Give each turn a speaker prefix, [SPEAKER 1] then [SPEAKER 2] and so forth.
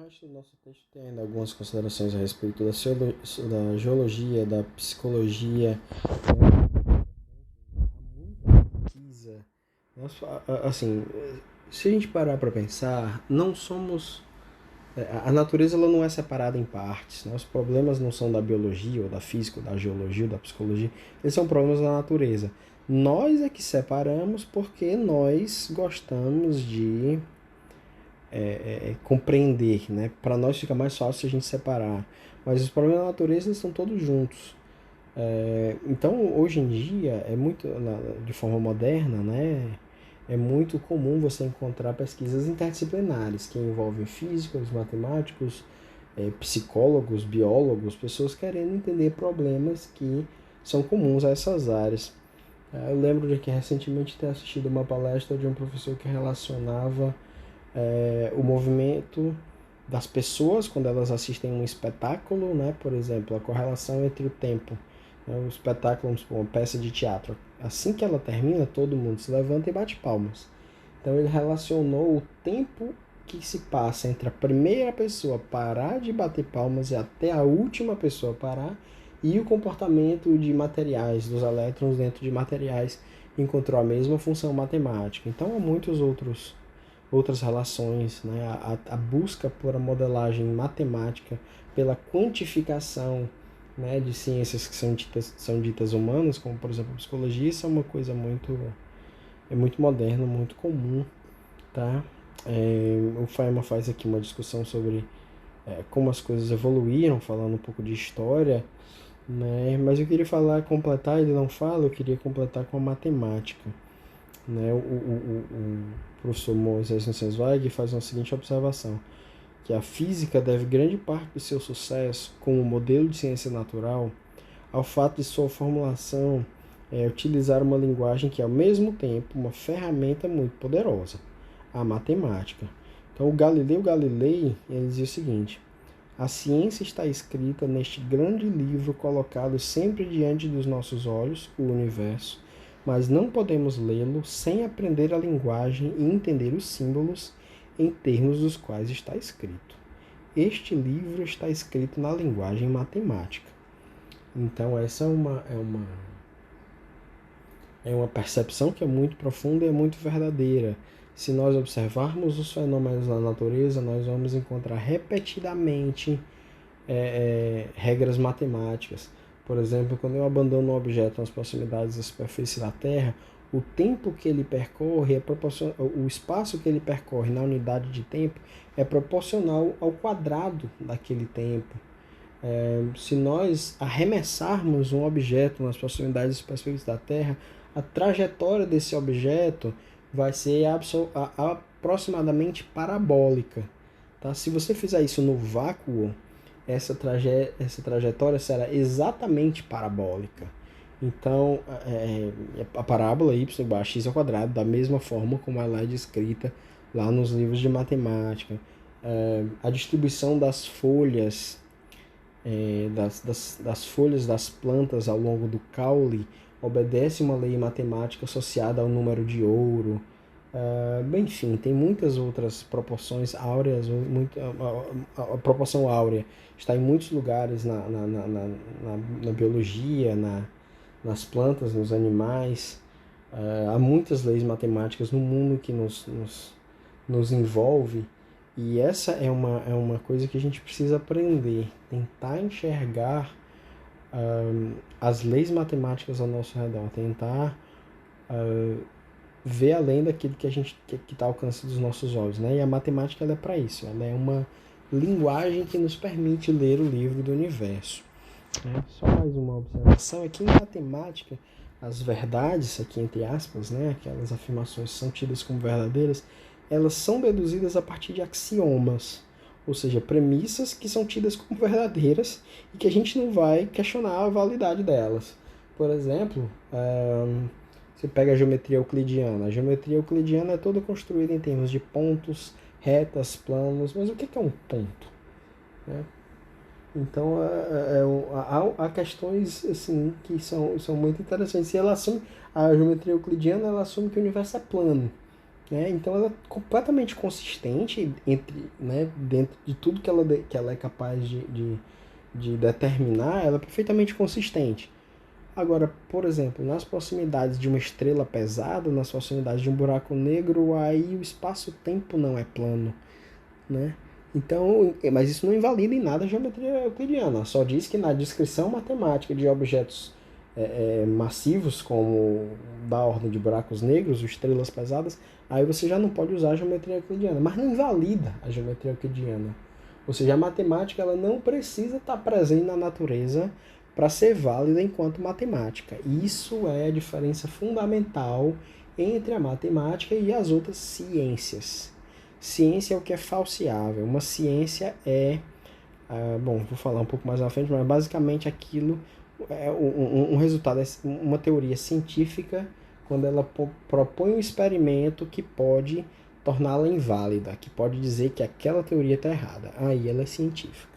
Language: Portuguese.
[SPEAKER 1] resto do nosso texto tem ainda algumas considerações a respeito da geologia, da psicologia, muita pesquisa. Assim, se a gente parar para pensar, não somos. A natureza ela não é separada em partes. Né? Os problemas não são da biologia, ou da física, ou da geologia, ou da psicologia. Eles são problemas da natureza. Nós é que separamos porque nós gostamos de compreender, né? Para nós fica mais fácil a gente separar. Mas os problemas da natureza eles estão todos juntos. Então, hoje em dia, é muito, de forma moderna, né? É muito comum você encontrar pesquisas interdisciplinares que envolvem físicos, matemáticos, psicólogos, biólogos, pessoas querendo entender problemas que são comuns a essas áreas. Eu lembro de que recentemente ter assistido uma palestra de um professor que relacionava o movimento das pessoas quando elas assistem um espetáculo, né? Por exemplo, a correlação entre o tempo. Né? O espetáculo, vamos supor, uma peça de teatro. Assim que ela termina, todo mundo se levanta e bate palmas. Então ele relacionou o tempo que se passa entre a primeira pessoa parar de bater palmas e até a última pessoa parar e o comportamento de materiais, dos elétrons dentro de materiais, encontrou a mesma função matemática. Então há muitos outras relações, né? A busca por a modelagem matemática, pela quantificação, né, de ciências que são ditas humanas, como por exemplo a psicologia, isso é uma coisa muito moderna, muito comum, tá? O Feynman faz aqui uma discussão sobre como as coisas evoluíram, falando um pouco de história, né? Mas eu queria completar, ele não fala, eu queria completar com a matemática. Né? O professor Moisés Nussensweig faz uma seguinte observação, que a física deve grande parte do seu sucesso como modelo de ciência natural ao fato de sua formulação utilizar uma linguagem que é ao mesmo tempo uma ferramenta muito poderosa, a matemática. Então o Galileu Galilei ele dizia o seguinte: a ciência está escrita neste grande livro colocado sempre diante dos nossos olhos, o universo, mas não podemos lê-lo sem aprender a linguagem e entender os símbolos em termos dos quais está escrito. Este livro está escrito na linguagem matemática. Então essa é uma percepção que é muito profunda e é muito verdadeira. Se nós observarmos os fenômenos da natureza, nós vamos encontrar repetidamente regras matemáticas. Por exemplo, quando eu abandono um objeto nas proximidades da superfície da Terra, o tempo que ele percorre o espaço que ele percorre na unidade de tempo é proporcional ao quadrado daquele tempo. Se nós arremessarmos um objeto nas proximidades da superfície da Terra, a trajetória desse objeto vai ser aproximadamente parabólica. Tá? Se você fizer isso no vácuo, essa trajetória será exatamente parabólica. Então, a parábola y igual a x ao quadrado, da mesma forma como ela é descrita lá nos livros de matemática. A distribuição das folhas, das folhas das plantas ao longo do caule obedece uma lei matemática associada ao número de ouro. Enfim, tem muitas outras proporções áureas. A proporção áurea está em muitos lugares na biologia, nas plantas, nos animais. Há muitas leis matemáticas no mundo que nos envolve. E essa é uma coisa que a gente precisa aprender, tentar enxergar as leis matemáticas ao nosso redor, tentar ver além daquilo que está ao alcance dos nossos olhos, né? E a matemática ela é para isso, ela é uma linguagem que nos permite ler o livro do universo. Né? Só mais uma observação é que em matemática as verdades, aqui entre aspas, né, aquelas afirmações que são tidas como verdadeiras, elas são deduzidas a partir de axiomas, ou seja, premissas que são tidas como verdadeiras e que a gente não vai questionar a validade delas. Por exemplo, você pega a geometria euclidiana. A geometria euclidiana é toda construída em termos de pontos, retas, planos, mas o que é um ponto? Né? Então, há questões assim, que são muito interessantes. E a geometria euclidiana ela assume que o universo é plano. né? Então ela é completamente consistente entre, né, dentro de tudo que ela é capaz de determinar, ela é perfeitamente consistente. Agora, por exemplo, nas proximidades de uma estrela pesada, nas proximidades de um buraco negro, aí o espaço-tempo não é plano, né? Então, mas isso não invalida em nada a geometria euclidiana, só diz que na descrição matemática de objetos massivos, como da ordem de buracos negros, estrelas pesadas, aí você já não pode usar a geometria euclidiana, mas não invalida a geometria euclidiana. Ou seja, a matemática ela não precisa estar presente na natureza para ser válida enquanto matemática. Isso é a diferença fundamental entre a matemática e as outras ciências. Ciência é o que é falseável. Uma ciência é, bom, vou falar um pouco mais à frente, mas basicamente aquilo é um resultado, uma teoria científica quando ela propõe um experimento que pode torná-la inválida, que pode dizer que aquela teoria está errada. Aí ela é científica.